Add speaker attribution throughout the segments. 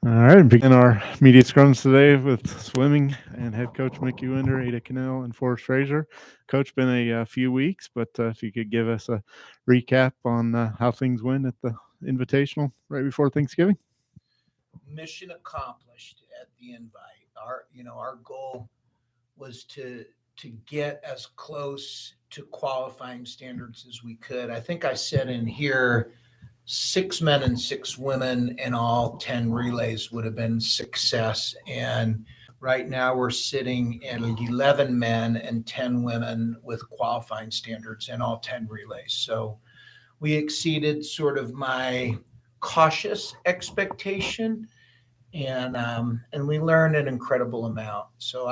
Speaker 1: All right, begin our media scrums today with swimming and head coach Mickey Wender, Qunell, and Forrest Frazier. Coach, been a few weeks, but if you could give us a recap on how things went at the Invitational right before Thanksgiving.
Speaker 2: Mission accomplished at the invite. Our goal was to get as close to qualifying standards as we could. I think I said in here 6 men and 6 women and all 10 relays would have been success. And right now we're sitting at 11 men and 10 women with qualifying standards and all 10 relays. So we exceeded sort of my cautious expectation, and we learned an incredible amount. So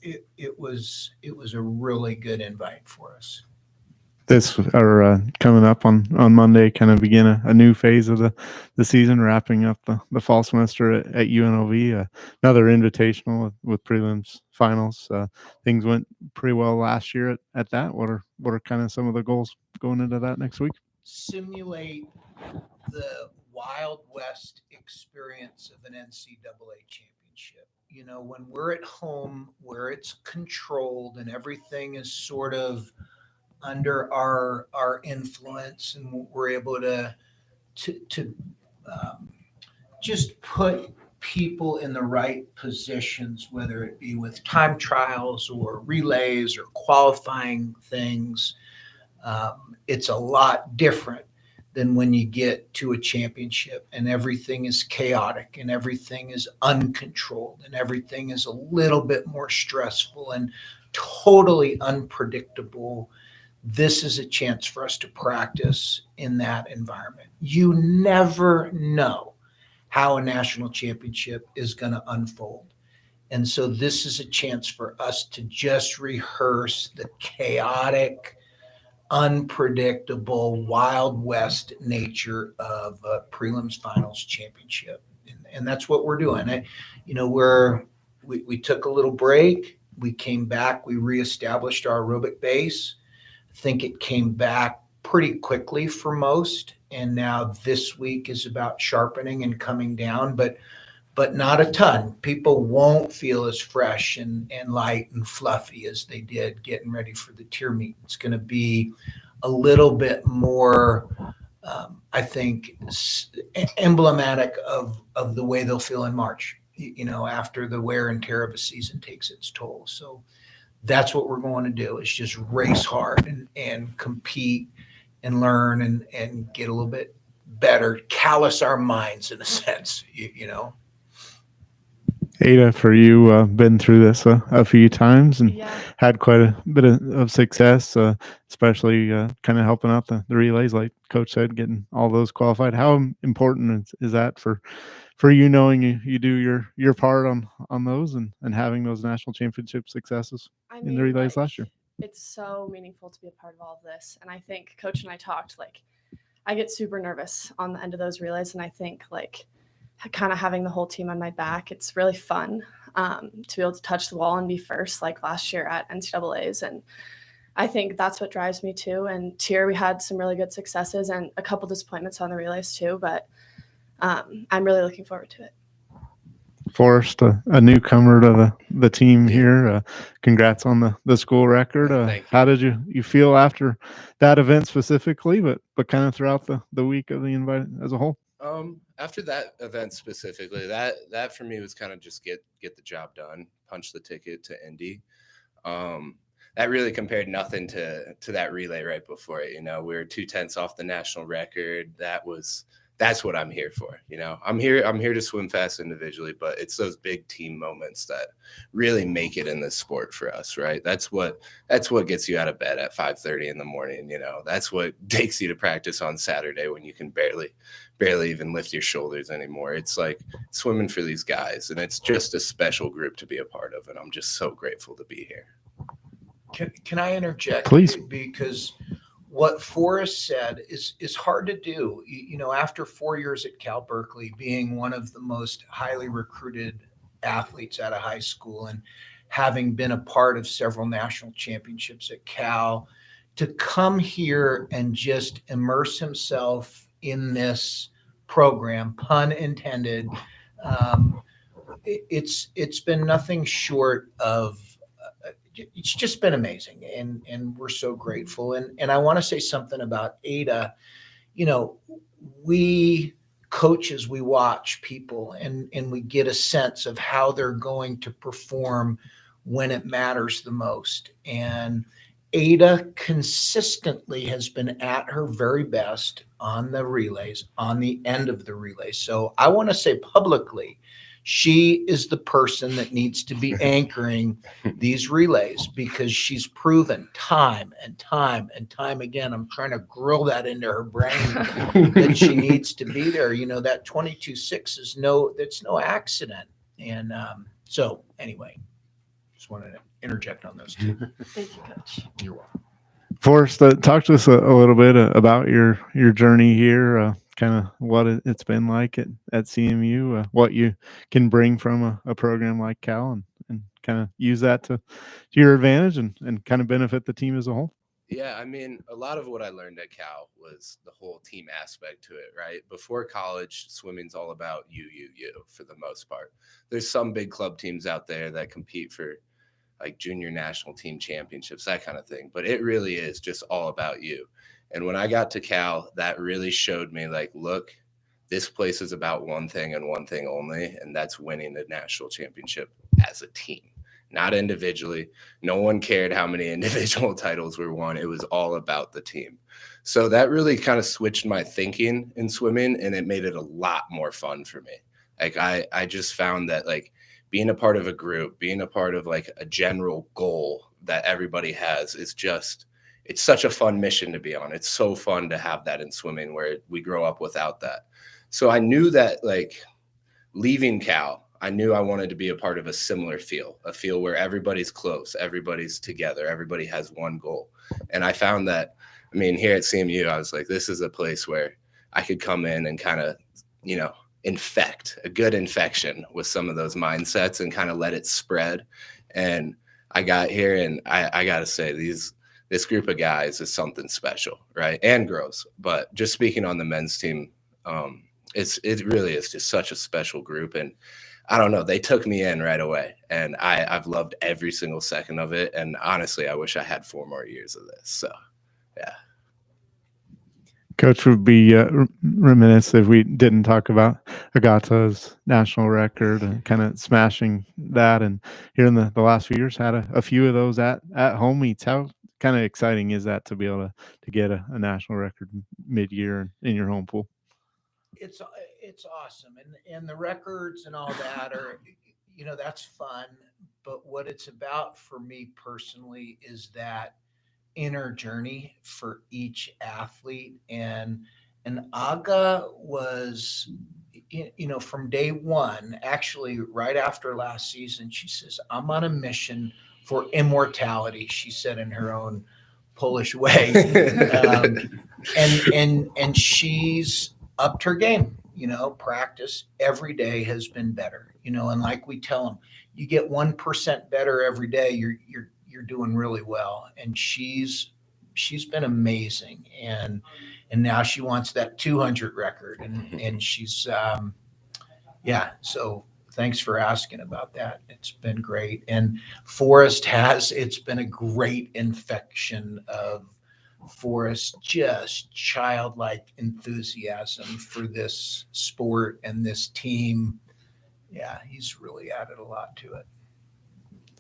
Speaker 2: it was a really good invite for us.
Speaker 1: This are coming up on Monday, kind of begin a new phase of the season, wrapping up the fall semester at UNLV. Another invitational with prelims, finals. Things went pretty well last year at that. What are kind of some of the goals going into that next week?
Speaker 2: Simulate the Wild West experience of an NCAA championship. When we're at home, where it's controlled and everything is sort of under our influence, and we're able to just put people in the right positions, whether it be with time trials or relays or qualifying things. It's a lot different than when you get to a championship and everything is chaotic and everything is uncontrolled and everything is a little bit more stressful and totally unpredictable. This is a chance for us to practice in that environment. You never know how a national championship is going to unfold. And so this is a chance for us to just rehearse the chaotic, unpredictable, Wild West nature of a prelims finals championship. And that's what we're doing. We took a little break. We came back. We reestablished our aerobic base. I think it came back pretty quickly for most. And now this week is about sharpening and coming down, but not a ton. People won't feel as fresh and light and fluffy as they did getting ready for the tier meet. It's going to be a little bit more, I think, emblematic of the way they'll feel in March, after the wear and tear of a season takes its toll. So that's what we're going to do, is just race hard and compete and learn and get a little bit better, callous our minds in a sense,
Speaker 1: Ada, for you, been through this a few times and had quite a bit of success, especially kind of helping out the relays, like Coach said, getting all those qualified. How important is that for you, knowing you do your part on those and having those national championship successes in the relays last year?
Speaker 3: It's so meaningful to be a part of all of this. And I think Coach and I talked, I get super nervous on the end of those relays. And I think kind of having the whole team on my back, it's really fun to be able to touch the wall and be first, like last year at NCAAs. And I think that's what drives me too. And tier, we had some really good successes and a couple disappointments on the relays too, but I'm really looking forward to it.
Speaker 1: Forrest, a newcomer to the team here. Congrats on the school record. How did you feel after that event specifically, but kind of throughout the week of the invite as a whole?
Speaker 4: After that event specifically, that for me was kind of just get the job done, punch the ticket to Indy. That really compared nothing to that relay right before it. We were 2/10 off the national record. That's what I'm here for. I'm here to swim fast individually, but it's those big team moments that really make it in this sport for us, right? That's what gets you out of bed at 5:30 in the morning. That's what takes you to practice on Saturday when you can barely even lift your shoulders anymore. It's like swimming for these guys, and it's just a special group to be a part of, and I'm just so grateful to be here.
Speaker 2: Can I interject?
Speaker 1: Please.
Speaker 2: Because what Forrest said is hard to do. After 4 years at Cal Berkeley, being one of the most highly recruited athletes out of high school and having been a part of several national championships at Cal, to come here and just immerse himself in this program, pun intended, It's been nothing short of it's just been amazing, and we're so grateful. And I want to say something about Ada. You know, we coaches, we watch people, and we get a sense of how they're going to perform when it matters the most. And Ada consistently has been at her very best on the relays, on the end of the relays. So I want to say publicly, she is the person that needs to be anchoring these relays, because she's proven time and time and time again. I'm trying to grill that into her brain that she needs to be there. You know, that 22.6 is that's no accident. And so anyway, just wanted to interject on those two.
Speaker 3: Thank you, Coach.
Speaker 2: You're welcome.
Speaker 1: Forrest, talk to us a little bit about your journey here, kind of what it's been like at CMU, what you can bring from a program like Cal, and kind of use that to your advantage and kind of benefit the team as a whole.
Speaker 4: Yeah, I mean, a lot of what I learned at Cal was the whole team aspect to it, right? Before college, swimming's all about you for the most part. There's some big club teams out there that compete for like junior national team championships, that kind of thing. But it really is just all about you. And when I got to Cal, that really showed me like, look, this place is about one thing and one thing only, and that's winning the national championship as a team, not individually. No one cared how many individual titles were won. It was all about the team. So that really kind of switched my thinking in swimming, and it made it a lot more fun for me. Like I just found that like being a part of a group, being a part of like a general goal that everybody has is just, it's such a fun mission to be on. It's so fun to have that in swimming, where we grow up without that. So I knew that like leaving Cal, I knew I wanted to be a part of a similar feel, a feel where everybody's close, everybody's together, everybody has one goal. And I found that, I mean, here at CMU, I was like, this is a place where I could come in and kind of, you know, infect a good infection with some of those mindsets and kind of let it spread. And I got here, and I got to say, this group of guys is something special, right? And girls. But just speaking on the men's team, it really is just such a special group. And I don't know, they took me in right away, and I've loved every single second of it. And honestly, I wish I had 4 more years of this. So, yeah.
Speaker 1: Coach, would be remiss if we didn't talk about Agata's national record and kind of smashing that. And here in the last few years, had a few of those at home meets. How kind of exciting is that to be able to get a national record mid-year in your home pool?
Speaker 2: It's awesome, and the records and all that are, you know, that's fun. But what it's about for me personally is that inner journey for each athlete. And Aga was, you know, from day one, actually right after last season, she says, I'm on a mission for immortality, she said in her own Polish way. And she's upped her game. You know, practice every day has been better, you know, and like we tell them, you get 1% better every day, you're doing really well. And she's been amazing. And now she wants that 200 record, and she's yeah. So thanks for asking about that. It's been great. And Forrest it's been a great infection of Forrest, just childlike enthusiasm for this sport and this team. Yeah, he's really added a lot to it.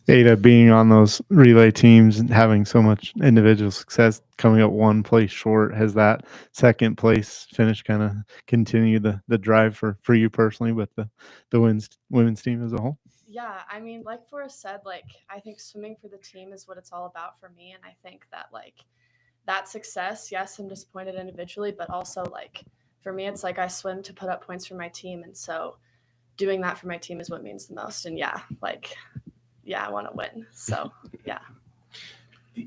Speaker 1: Ada, being on those relay teams and having so much individual success, coming up one place short, has that second place finish kind of continued the drive for you personally with the women's team as a whole?
Speaker 3: Yeah, I mean, like Forrest said, like, I think swimming for the team is what it's all about for me. And I think that, like, that success, yes, I'm disappointed individually, but also, like, for me, it's like I swim to put up points for my team. And so doing that for my team is what means the most. And yeah, like, yeah, I want to win. So, yeah.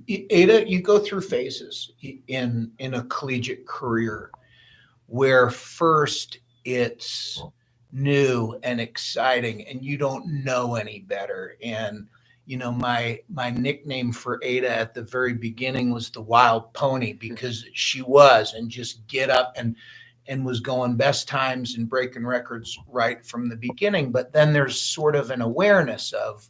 Speaker 2: Ada, you go through phases in a collegiate career where first it's new and exciting and you don't know any better. And you know, my nickname for Ada at the very beginning was the wild pony, because she was, and just get up and was going best times and breaking records right from the beginning. But then there's sort of an awareness of,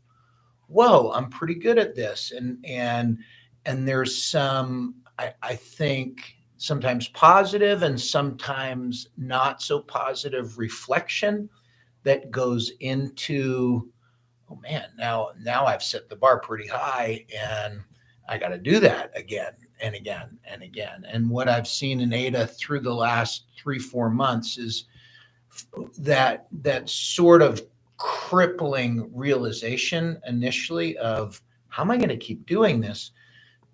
Speaker 2: whoa, I'm pretty good at this. And there's some, I think, sometimes positive and sometimes not so positive reflection that goes into, oh man, now I've set the bar pretty high and I got to do that again and again and again. And what I've seen in Ada through the last 3-4 months is that sort of crippling realization initially of, how am I going to keep doing this,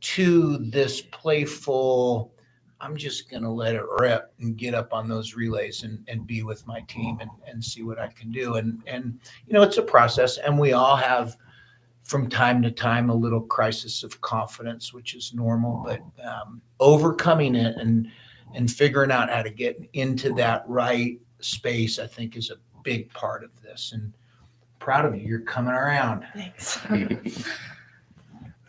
Speaker 2: to this playful, I'm just going to let it rip and get up on those relays and be with my team and see what I can do. And it's a process, and we all have from time to time a little crisis of confidence, which is normal, but overcoming it and figuring out how to get into that right space, I think, is a big part of this. And proud of you. You're coming around.
Speaker 3: Thanks.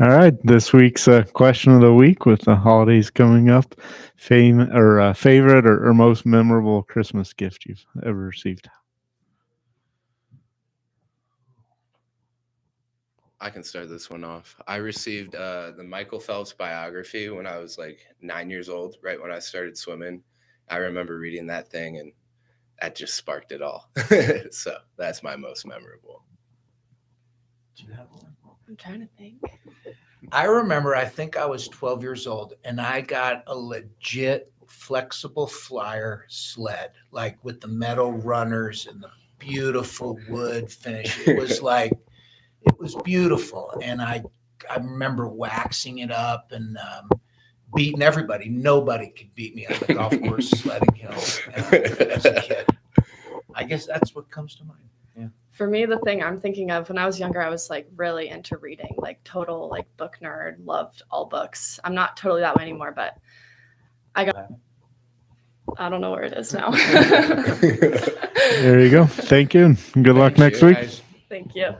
Speaker 1: All right, this week's question of the week, with the holidays coming up, favorite or most memorable Christmas gift you've ever received.
Speaker 4: I can start this one off. I received the Michael Phelps biography when I was like 9 years old, right when I started swimming. I remember reading that thing, and that just sparked it all. So that's my most memorable.
Speaker 2: Do you have one?
Speaker 3: I'm trying to think.
Speaker 2: I remember, I think I was 12 years old, and I got a legit flexible flyer sled, like with the metal runners and the beautiful wood finish. It was like, it was beautiful. And I remember waxing it up and beating everybody. Nobody could beat me on the golf course sledding hill as a kid. I guess that's what comes to mind. Yeah.
Speaker 3: For me, the thing I'm thinking of, when I was younger, I was like really into reading, like total like book nerd, loved all books. I'm not totally that way anymore, but I don't know where it is now.
Speaker 1: There you go. Thank you. Good luck next week.
Speaker 4: Guys.
Speaker 3: Thank you.